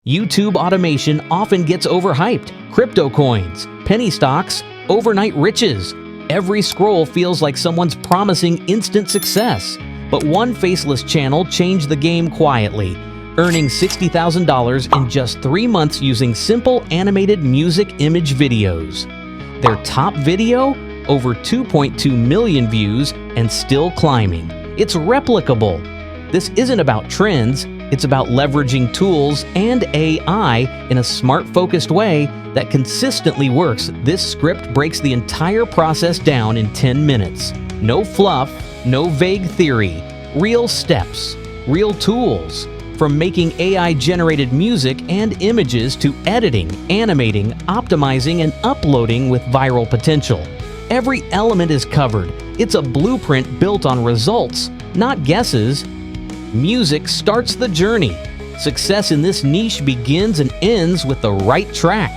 YouTube automation often gets overhyped. Crypto coins, penny stocks, overnight riches. Every scroll feels like someone's promising instant success. But one faceless channel changed the game quietly, earning $60,000 in just 3 months using simple animated music image videos. Their top video? Over 2.2 million views and still climbing. It's replicable. This isn't about trends, it's about leveraging tools and AI in a smart, focused way that consistently works. This script breaks the entire process down in 10 minutes. No fluff, no vague theory. Real steps, real tools. From making AI-generated music and images to editing, animating, optimizing, and uploading with viral potential. Every element is covered. It's a blueprint built on results, not guesses. Music starts the journey. Success in this niche begins and ends with the right track.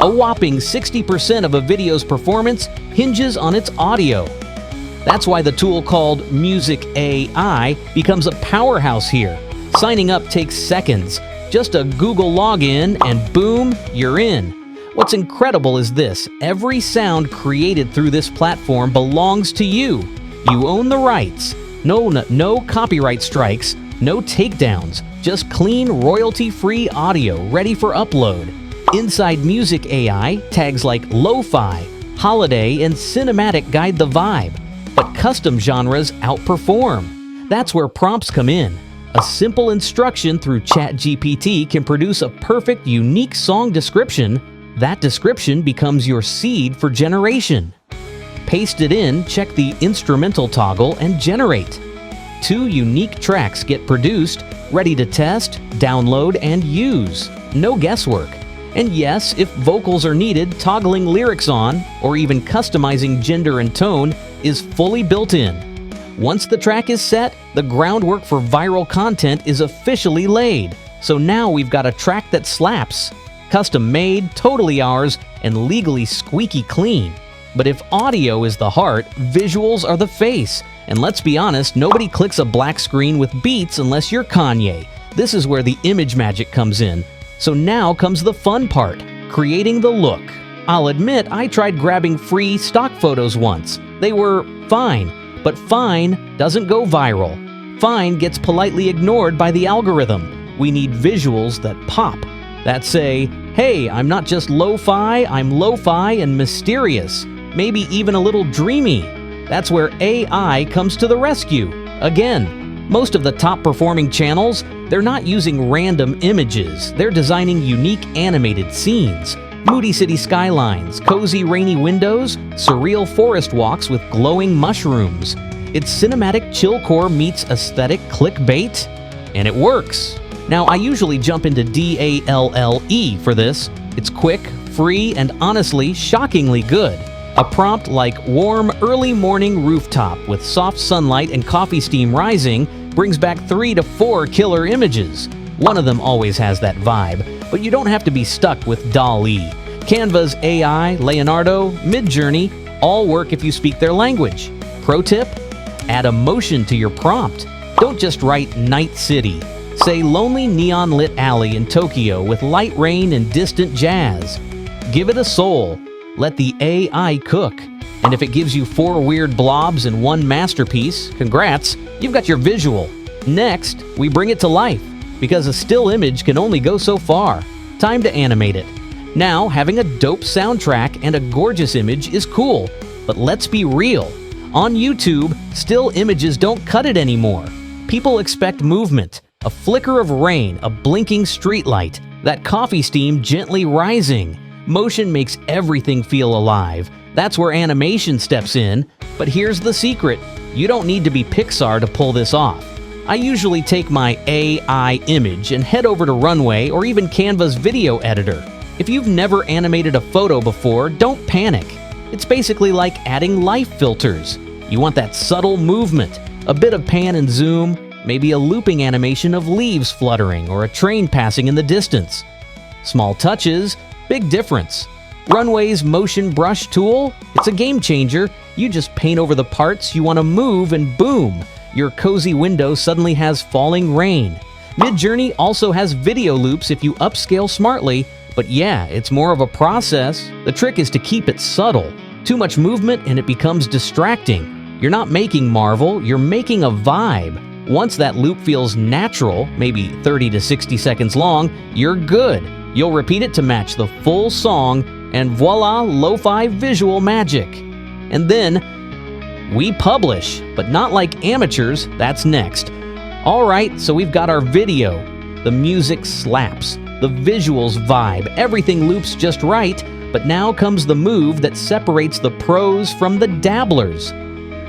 A whopping 60% of a video's performance hinges on its audio. That's why the tool called Music AI becomes a powerhouse here. Signing up takes seconds. Just a Google login and boom, you're in. What's incredible is this: every sound created through this platform belongs to you. You own the rights. No copyright strikes, no takedowns, just clean, royalty-free audio ready for upload. Inside Music AI, tags like lo-fi, holiday, and cinematic guide the vibe, but custom genres outperform. That's where prompts come in. A simple instruction through ChatGPT can produce a perfect, unique song description. That description becomes your seed for generation. Paste it in, check the instrumental toggle, and generate. 2 unique tracks get produced, ready to test, download, and use. No guesswork. And yes, if vocals are needed, toggling lyrics on, or even customizing gender and tone is fully built in. Once the track is set, the groundwork for viral content is officially laid. So now we've got a track that slaps. Custom made, totally ours, and legally squeaky clean. But if audio is the heart, visuals are the face. And let's be honest, nobody clicks a black screen with beats unless you're Kanye. This is where the image magic comes in. So now comes the fun part, creating the look. I'll admit I tried grabbing free stock photos once. They were fine, but fine doesn't go viral. Fine gets politely ignored by the algorithm. We need visuals that pop, that say, hey, I'm not just lo-fi, I'm lo-fi and mysterious, maybe even a little dreamy. That's where AI comes to the rescue. Again, most of the top performing channels, they're not using random images, they're designing unique animated scenes. Moody city skylines, cozy rainy windows, surreal forest walks with glowing mushrooms. It's cinematic chillcore meets aesthetic clickbait, and it works. Now, I usually jump into DALL-E for this. It's quick, free, and honestly, shockingly good. A prompt like warm early morning rooftop with soft sunlight and coffee steam rising brings back 3 to 4 killer images. One of them always has that vibe, but you don't have to be stuck with DALL-E. Canva's AI, Leonardo, Midjourney all work if you speak their language. Pro tip: add emotion to your prompt. Don't just write night city. Say lonely neon lit alley in Tokyo with light rain and distant jazz. Give it a soul. Let the AI cook. And if it gives you 4 weird blobs and 1 masterpiece, congrats, you've got your visual. Next, we bring it to life, because a still image can only go so far. Time to animate it. Now, having a dope soundtrack and a gorgeous image is cool, but let's be real. On YouTube, still images don't cut it anymore. People expect movement, a flicker of rain, a blinking streetlight, that coffee steam gently rising. Motion makes everything feel alive. That's where animation steps in. But here's the secret: you don't need to be Pixar to pull this off. I usually take my AI image and head over to Runway or even Canva's video editor. If you've never animated a photo before, don't panic. It's basically like adding life filters. You want that subtle movement, a bit of pan and zoom, maybe a looping animation of leaves fluttering or a train passing in the distance. Small touches, big difference. Runway's motion brush tool, it's a game changer. You just paint over the parts you want to move and boom, your cozy window suddenly has falling rain. Midjourney also has video loops if you upscale smartly, but yeah, it's more of a process. The trick is to keep it subtle. Too much movement and it becomes distracting. You're not making Marvel, you're making a vibe. Once that loop feels natural, maybe 30 to 60 seconds long, you're good. You'll repeat it to match the full song, and voila, lo-fi visual magic. And then we publish, but not like amateurs, that's next. Alright, so we've got our video. The music slaps, the visuals vibe, everything loops just right, but now comes the move that separates the pros from the dabblers.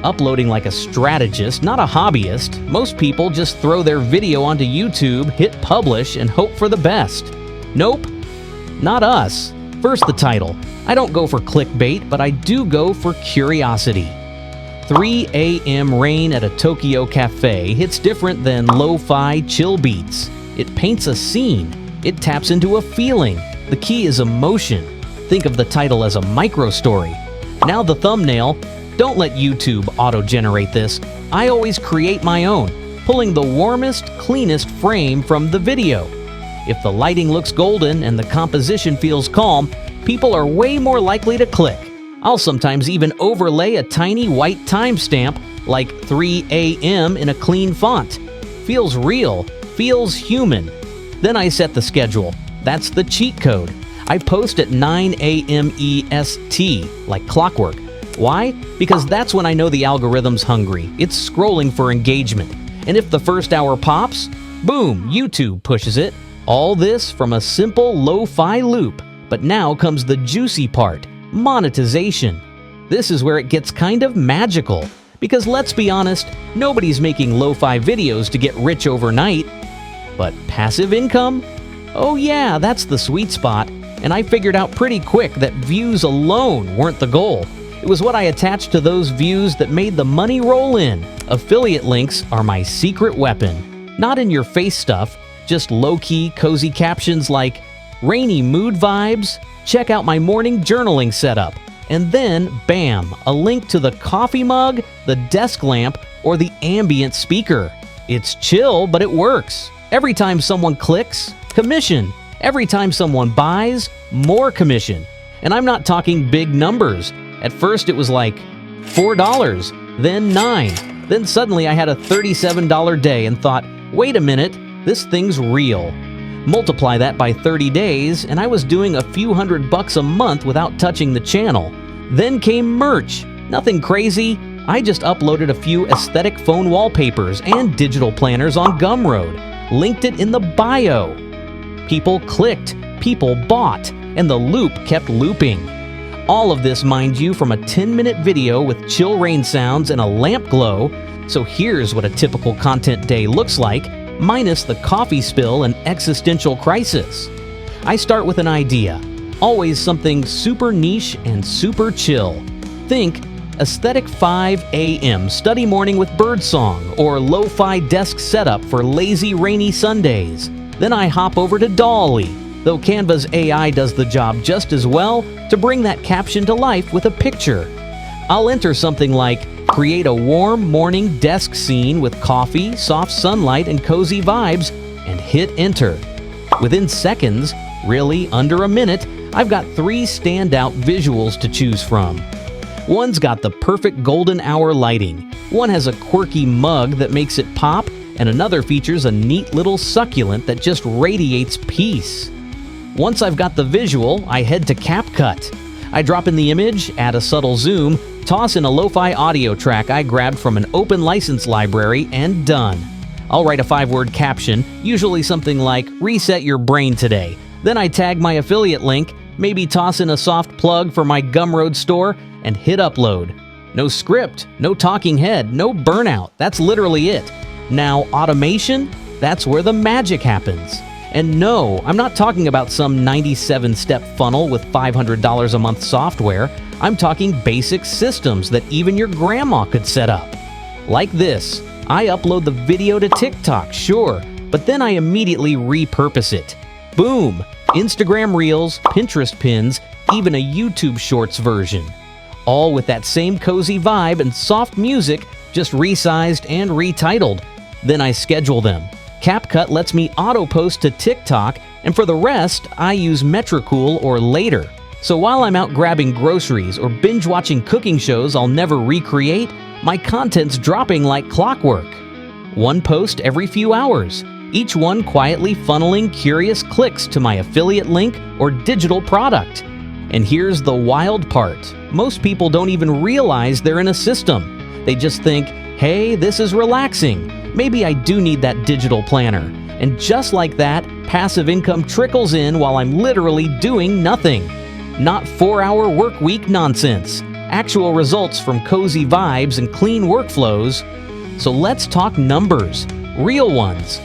Uploading like a strategist, not a hobbyist. Most people just throw their video onto YouTube, hit publish, and hope for the best. Nope, not us. First, the title. I don't go for clickbait, but I do go for curiosity. 3 a.m. rain at a Tokyo cafe hits different than lo-fi chill beats. It paints a scene. It taps into a feeling. The key is emotion. Think of the title as a micro-story. Now the thumbnail. Don't let YouTube auto-generate this. I always create my own, pulling the warmest, cleanest frame from the video. If the lighting looks golden and the composition feels calm, people are way more likely to click. I'll sometimes even overlay a tiny white timestamp like 3 a.m. in a clean font. Feels real, feels human. Then I set the schedule. That's the cheat code. I post at 9 a.m. EST, like clockwork. Why? Because that's when I know the algorithm's hungry. It's scrolling for engagement. And if the first hour pops, boom, YouTube pushes it. All this from a simple lo-fi loop. But now comes the juicy part, monetization. This is where it gets kind of magical. Because let's be honest, nobody's making lo-fi videos to get rich overnight. But passive income? Oh yeah, that's the sweet spot. And I figured out pretty quick that views alone weren't the goal. It was what I attached to those views that made the money roll in. Affiliate links are my secret weapon. Not in your face stuff, just low-key, cozy captions like, rainy mood vibes, check out my morning journaling setup, and then, bam, a link to the coffee mug, the desk lamp, or the ambient speaker. It's chill, but it works. Every time someone clicks, commission. Every time someone buys, more commission. And I'm not talking big numbers. At first it was like $4, then $9. Then suddenly I had a $37 day and thought, wait a minute, this thing's real. Multiply that by 30 days and I was doing a few $100 a month without touching the channel. Then came merch. Nothing crazy. I just uploaded a few aesthetic phone wallpapers and digital planners on Gumroad. Linked it in the bio. People clicked, people bought, and the loop kept looping. All of this, mind you, from a 10-minute video with chill rain sounds and a lamp glow. So here's what a typical content day looks like, minus the coffee spill and existential crisis. I start with an idea. Always something super niche and super chill. Think aesthetic 5 a.m. study morning with birdsong or lo-fi desk setup for lazy rainy Sundays. Then I hop over to DALL-E, though Canva's AI does the job just as well to bring that caption to life with a picture. I'll enter something like, create a warm morning desk scene with coffee, soft sunlight, and cozy vibes, and hit enter. Within seconds, really under a minute, I've got 3 standout visuals to choose from. One's got the perfect golden hour lighting, one has a quirky mug that makes it pop, and another features a neat little succulent that just radiates peace. Once I've got the visual, I head to CapCut. I drop in the image, add a subtle zoom, toss in a lo-fi audio track I grabbed from an open license library, and done. I'll write a 5-word caption, usually something like, reset your brain today. Then I tag my affiliate link, maybe toss in a soft plug for my Gumroad store, and hit upload. No script, no talking head, no burnout. That's literally it. Now, automation? That's where the magic happens. And no, I'm not talking about some 97-step funnel with $500 a month software. I'm talking basic systems that even your grandma could set up. Like this. I upload the video to TikTok, sure, but then I immediately repurpose it. Boom! Instagram Reels, Pinterest pins, even a YouTube Shorts version. All with that same cozy vibe and soft music, just resized and retitled. Then I schedule them. CapCut lets me auto-post to TikTok, and for the rest, I use Metricool or Later. So while I'm out grabbing groceries or binge-watching cooking shows I'll never recreate, my content's dropping like clockwork. One post every few hours, each one quietly funneling curious clicks to my affiliate link or digital product. And here's the wild part. Most people don't even realize they're in a system. They just think, hey, this is relaxing. Maybe I do need that digital planner. And just like that, passive income trickles in while I'm literally doing nothing. Not 4-hour work week nonsense. Actual results from cozy vibes and clean workflows. So let's talk numbers. Real ones.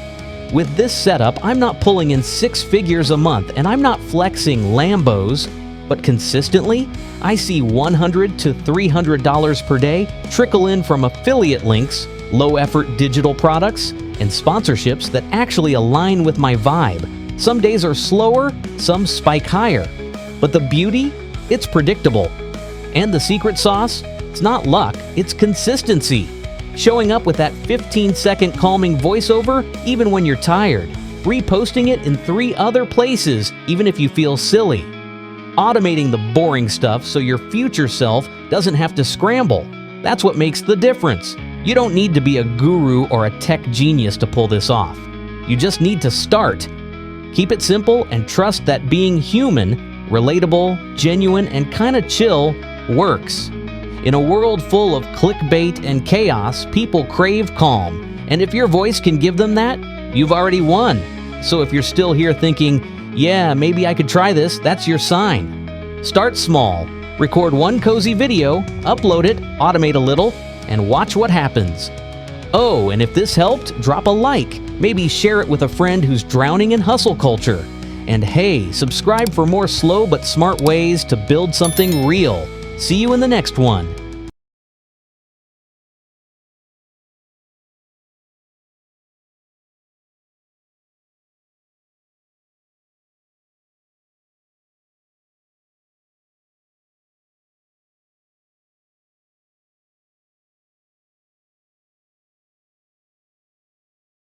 With this setup, I'm not pulling in 6 figures a month and I'm not flexing Lambos, but consistently, I see $100 to $300 per day trickle in from affiliate links, low-effort digital products, and sponsorships that actually align with my vibe. Some days are slower, some spike higher. But the beauty? It's predictable. And the secret sauce? It's not luck, it's consistency. Showing up with that 15-second calming voiceover even when you're tired. Reposting it in 3 other places even if you feel silly. Automating the boring stuff so your future self doesn't have to scramble. That's what makes the difference. You don't need to be a guru or a tech genius to pull this off. You just need to start. Keep it simple and trust that being human, relatable, genuine, and kinda chill works. In a world full of clickbait and chaos, people crave calm. And if your voice can give them that, you've already won. So if you're still here thinking, yeah, maybe I could try this, that's your sign. Start small. Record one cozy video, upload it, automate a little, and watch what happens. Oh, and if this helped, drop a like. Maybe share it with a friend who's drowning in hustle culture. And hey, subscribe for more slow but smart ways to build something real. See you in the next one.